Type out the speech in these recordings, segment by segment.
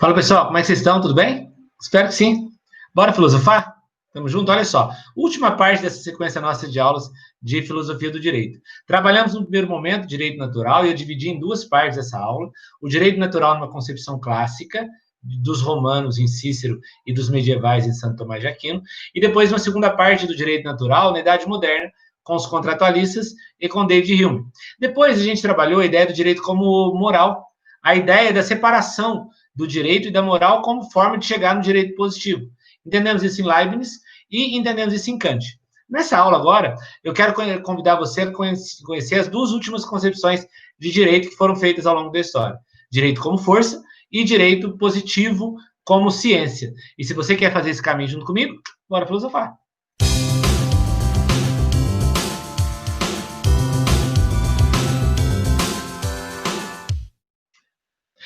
Fala pessoal, como é que vocês estão? Tudo bem? Espero que sim. Bora filosofar? Tamo junto? Olha só. Última parte dessa sequência nossa de aulas de filosofia do direito. Trabalhamos no primeiro momento direito natural e eu dividi em duas partes essa aula. O direito natural numa concepção clássica, dos romanos em Cícero e dos medievais em Santo Tomás de Aquino, e depois uma segunda parte do direito natural na Idade Moderna, com os contratualistas e com David Hume. Depois a gente trabalhou a ideia do direito como moral, a ideia da separação do direito e da moral como forma de chegar no direito positivo. Entendemos isso em Leibniz e entendemos isso em Kant. Nessa aula agora, eu quero convidar você a conhecer as duas últimas concepções de direito que foram feitas ao longo da história. Direito como força e direito positivo como ciência. E se você quer fazer esse caminho junto comigo, bora filosofar.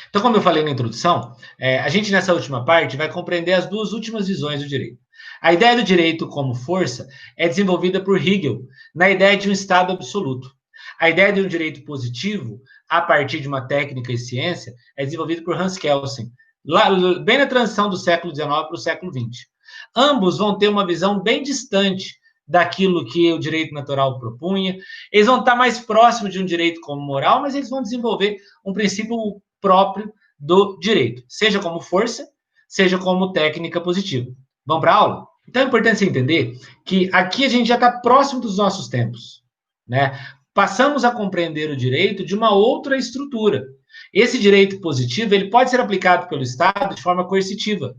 Então, como eu falei na introdução, a gente nessa última parte vai compreender as duas últimas visões do direito. A ideia do direito como força é desenvolvida por Hegel na ideia de um estado absoluto. A ideia de um direito positivo, a partir de uma técnica e ciência, é desenvolvida por Hans Kelsen, bem na transição do século XIX para o século XX. Ambos vão ter uma visão bem distante daquilo que o direito natural propunha. Eles vão estar mais próximos de um direito como moral, mas eles vão desenvolver um princípio próprio do direito, seja como força, seja como técnica positiva. Vamos para a aula? Então é importante você entender que aqui a gente já está próximo dos nossos tempos, né? Passamos a compreender o direito de uma outra estrutura. Esse direito positivo ele pode ser aplicado pelo Estado de forma coercitiva.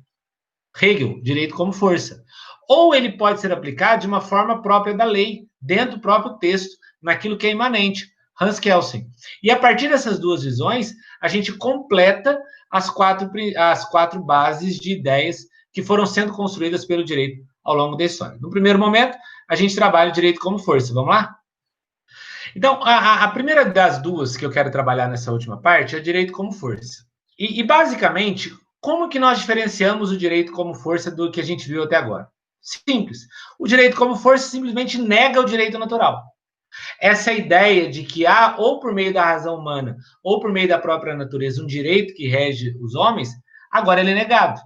Hegel, direito como força. Ou ele pode ser aplicado de uma forma própria da lei, dentro do próprio texto, naquilo que é imanente. Hans Kelsen. E a partir dessas duas visões, a gente completa as quatro bases de ideias que foram sendo construídas pelo direito ao longo da história. No primeiro momento, a gente trabalha o direito como força. Vamos lá? Então, a primeira das duas que eu quero trabalhar nessa última parte é o direito como força. E basicamente, como que nós diferenciamos o direito como força do que a gente viu até agora? Simples. O direito como força simplesmente nega o direito natural. Essa ideia de que há, ou por meio da razão humana, ou por meio da própria natureza, um direito que rege os homens, agora ele é negado.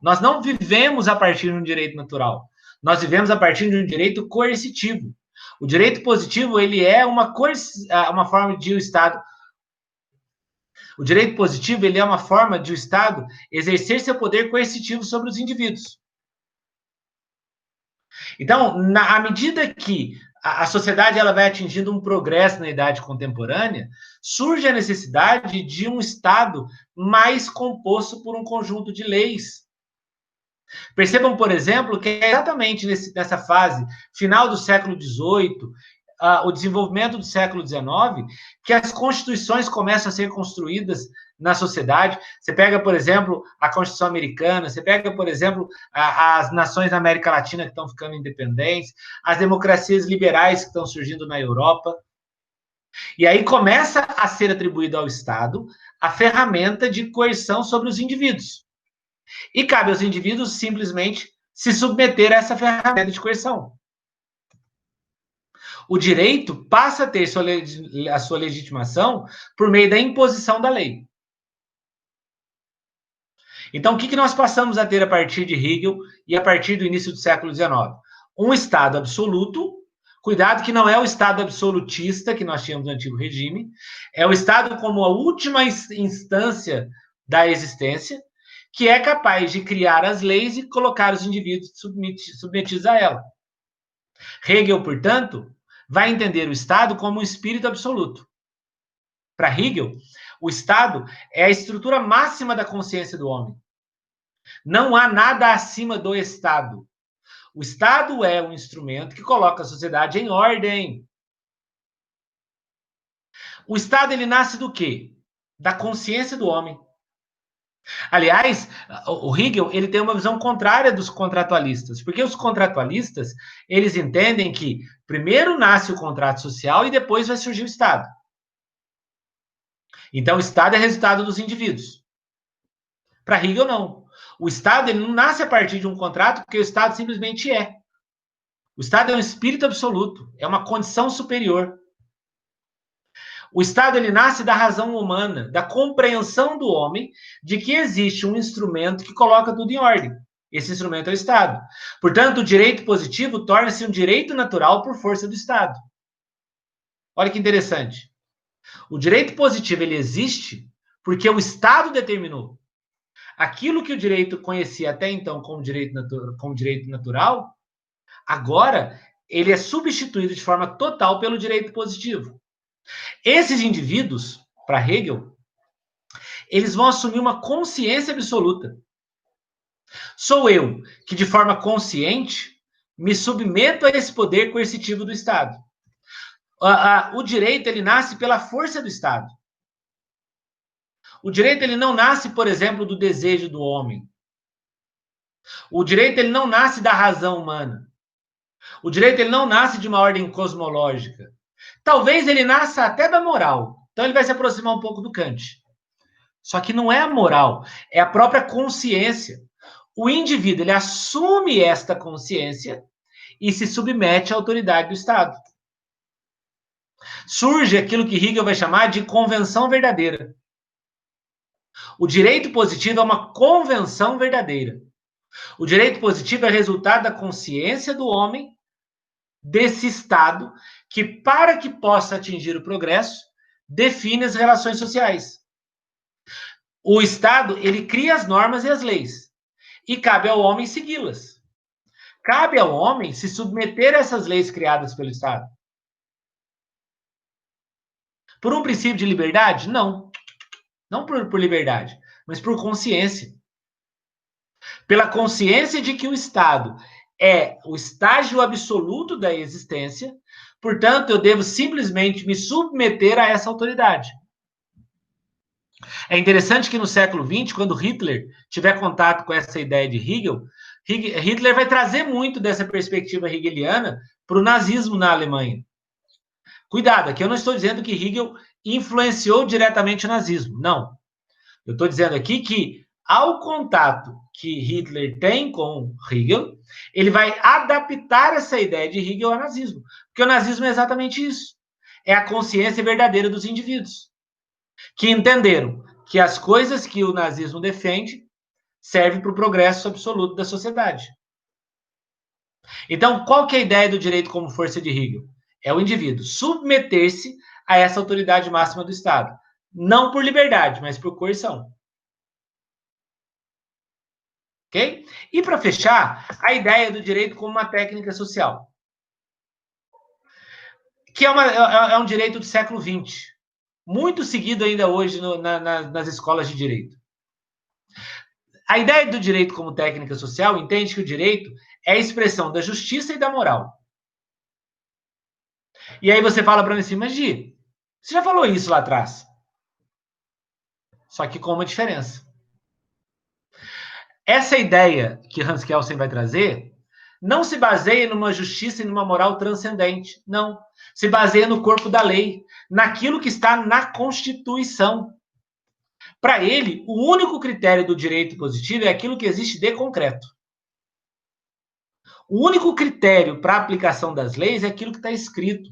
Nós não vivemos a partir de um direito natural. Nós vivemos a partir de um direito coercitivo. O direito positivo, ele é uma forma de o Estado... O direito positivo, ele é uma forma de o Estado exercer seu poder coercitivo sobre os indivíduos. Então, à medida que a sociedade ela vai atingindo um progresso na idade contemporânea, surge a necessidade de um Estado mais composto por um conjunto de leis. Percebam, por exemplo, que é exatamente nessa fase, final do século XVIII, o desenvolvimento do século XIX, que as constituições começam a ser construídas na sociedade. Você pega, por exemplo, a Constituição Americana, você pega, por exemplo, as nações da América Latina que estão ficando independentes, as democracias liberais que estão surgindo na Europa. E aí começa a ser atribuído ao Estado a ferramenta de coerção sobre os indivíduos. E cabe aos indivíduos simplesmente se submeter a essa ferramenta de coerção. O direito passa a ter a sua legitimação por meio da imposição da lei. Então, o que nós passamos a ter a partir de Hegel e a partir do início do século XIX? Um Estado absoluto, cuidado que não é o Estado absolutista que nós tínhamos no antigo regime, é o Estado como a última instância da existência, que é capaz de criar as leis e colocar os indivíduos submetidos a ela. Hegel, portanto, vai entender o Estado como um espírito absoluto. Para Hegel, o Estado é a estrutura máxima da consciência do homem. Não há nada acima do Estado. O Estado é um instrumento que coloca a sociedade em ordem. O Estado, ele nasce do quê? Da consciência do homem. Aliás, o Hegel ele tem uma visão contrária dos contratualistas, porque os contratualistas eles entendem que primeiro nasce o contrato social e depois vai surgir o Estado. Então, o Estado é resultado dos indivíduos. Para Hegel, não. O Estado ele não nasce a partir de um contrato, porque o Estado simplesmente é. O Estado é um espírito absoluto, é uma condição superior. O Estado ele nasce da razão humana, da compreensão do homem de que existe um instrumento que coloca tudo em ordem. Esse instrumento é o Estado. Portanto, o direito positivo torna-se um direito natural por força do Estado. Olha que interessante. O direito positivo ele existe porque o Estado determinou. Aquilo que o direito conhecia até então como direito natural, agora ele é substituído de forma total pelo direito positivo. Esses indivíduos, para Hegel, eles vão assumir uma consciência absoluta. Sou eu que, de forma consciente, me submeto a esse poder coercitivo do Estado. O direito ele nasce pela força do Estado. O direito ele não nasce, por exemplo, do desejo do homem. O direito ele não nasce da razão humana. O direito ele não nasce de uma ordem cosmológica. Talvez ele nasça até da moral. Então ele vai se aproximar um pouco do Kant. Só que não é a moral, é a própria consciência. O indivíduo ele assume esta consciência e se submete à autoridade do Estado. Surge aquilo que Hegel vai chamar de convenção verdadeira. O direito positivo é uma convenção verdadeira. O direito positivo é resultado da consciência do homem desse Estado que, para que possa atingir o progresso, define as relações sociais. O Estado, ele cria as normas e as leis. E cabe ao homem segui-las. Cabe ao homem se submeter a essas leis criadas pelo Estado. Por um princípio de liberdade? Não. Não por liberdade, mas por consciência. Pela consciência de que o Estado é o estágio absoluto da existência, portanto, eu devo simplesmente me submeter a essa autoridade. É interessante que no século XX, quando Hitler tiver contato com essa ideia de Hegel, Hitler vai trazer muito dessa perspectiva hegeliana para o nazismo na Alemanha. Cuidado, aqui eu não estou dizendo que Hegel influenciou diretamente o nazismo, não. Eu estou dizendo aqui que, ao contato que Hitler tem com Hegel, ele vai adaptar essa ideia de Hegel ao nazismo. Porque o nazismo é exatamente isso. É a consciência verdadeira dos indivíduos, que entenderam que as coisas que o nazismo defende servem para o progresso absoluto da sociedade. Então, qual que é a ideia do direito como força de Hegel? É o indivíduo submeter-se a essa autoridade máxima do Estado. Não por liberdade, mas por coerção. Ok? E para fechar, a ideia do direito como uma técnica social. Que é um direito do século XX. Muito seguido ainda hoje nas escolas de direito. A ideia do direito como técnica social entende que o direito é a expressão da justiça e da moral. E aí você fala para mim assim, mas Gi, você já falou isso lá atrás. Só que com uma diferença. Essa ideia que Hans Kelsen vai trazer não se baseia numa justiça e numa moral transcendente. Não. Se baseia no corpo da lei, naquilo que está na Constituição. Para ele, o único critério do direito positivo é aquilo que existe de concreto. O único critério para a aplicação das leis é aquilo que está escrito.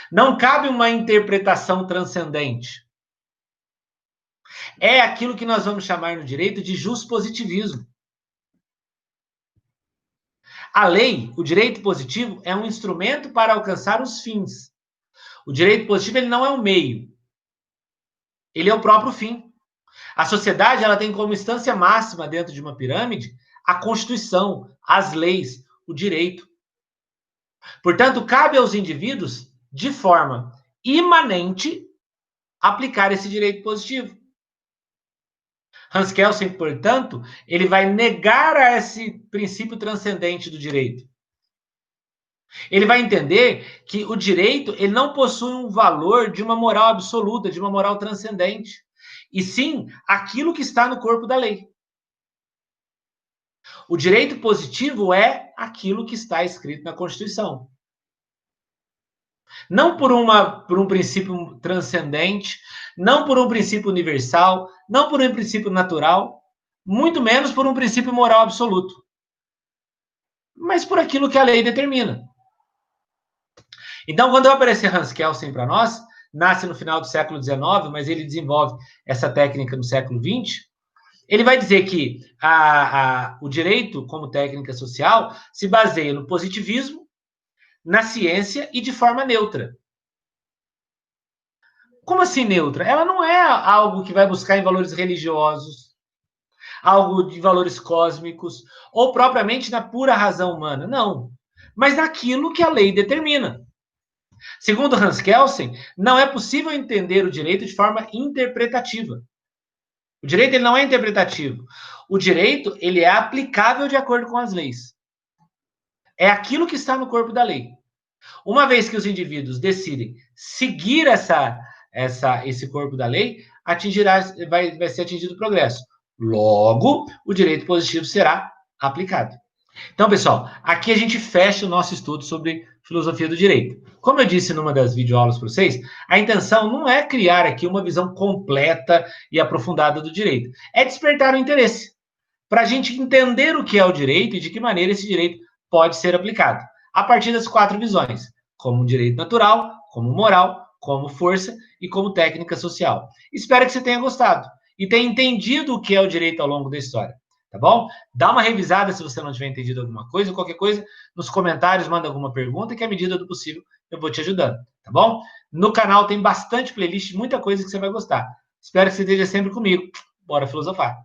Não cabe uma interpretação transcendente. É aquilo que nós vamos chamar no direito de juspositivismo. A lei, o direito positivo, é um instrumento para alcançar os fins. O direito positivo ele não é um meio. Ele é o próprio fim. A sociedade ela tem como instância máxima dentro de uma pirâmide a Constituição, as leis, o direito. Portanto, cabe aos indivíduos, de forma imanente, aplicar esse direito positivo. Hans Kelsen, portanto, ele vai negar a esse princípio transcendente do direito. Ele vai entender que o direito ele não possui um valor de uma moral absoluta, de uma moral transcendente, e sim aquilo que está no corpo da lei. O direito positivo é aquilo que está escrito na Constituição. Não por um princípio transcendente, não por um princípio universal, não por um princípio natural, muito menos por um princípio moral absoluto, mas por aquilo que a lei determina. Então, quando aparecer Hans Kelsen para nós, nasce no final do século XIX, mas ele desenvolve essa técnica no século XX. Ele vai dizer que o direito, como técnica social, se baseia no positivismo, na ciência e de forma neutra. Como assim neutra? Ela não é algo que vai buscar em valores religiosos, algo de valores cósmicos, ou propriamente na pura razão humana. Não. Mas naquilo que a lei determina. Segundo Hans Kelsen, não é possível entender o direito de forma interpretativa. O direito ele não é interpretativo. O direito ele é aplicável de acordo com as leis. É aquilo que está no corpo da lei. Uma vez que os indivíduos decidem seguir esse corpo da lei, vai ser atingido o progresso. Logo, o direito positivo será aplicado. Então, pessoal, aqui a gente fecha o nosso estudo sobre filosofia do direito. Como eu disse numa das videoaulas para vocês, a intenção não é criar aqui uma visão completa e aprofundada do direito, é despertar o interesse para a gente entender o que é o direito e de que maneira esse direito pode ser aplicado, a partir das 4 visões, como direito natural, como moral, como força e como técnica social. Espero que você tenha gostado e tenha entendido o que é o direito ao longo da história. Tá bom? Dá uma revisada se você não tiver entendido alguma coisa, qualquer coisa, nos comentários, manda alguma pergunta que, à medida do possível, eu vou te ajudando, tá bom? No canal tem bastante playlist, muita coisa que você vai gostar. Espero que você esteja sempre comigo. Bora filosofar!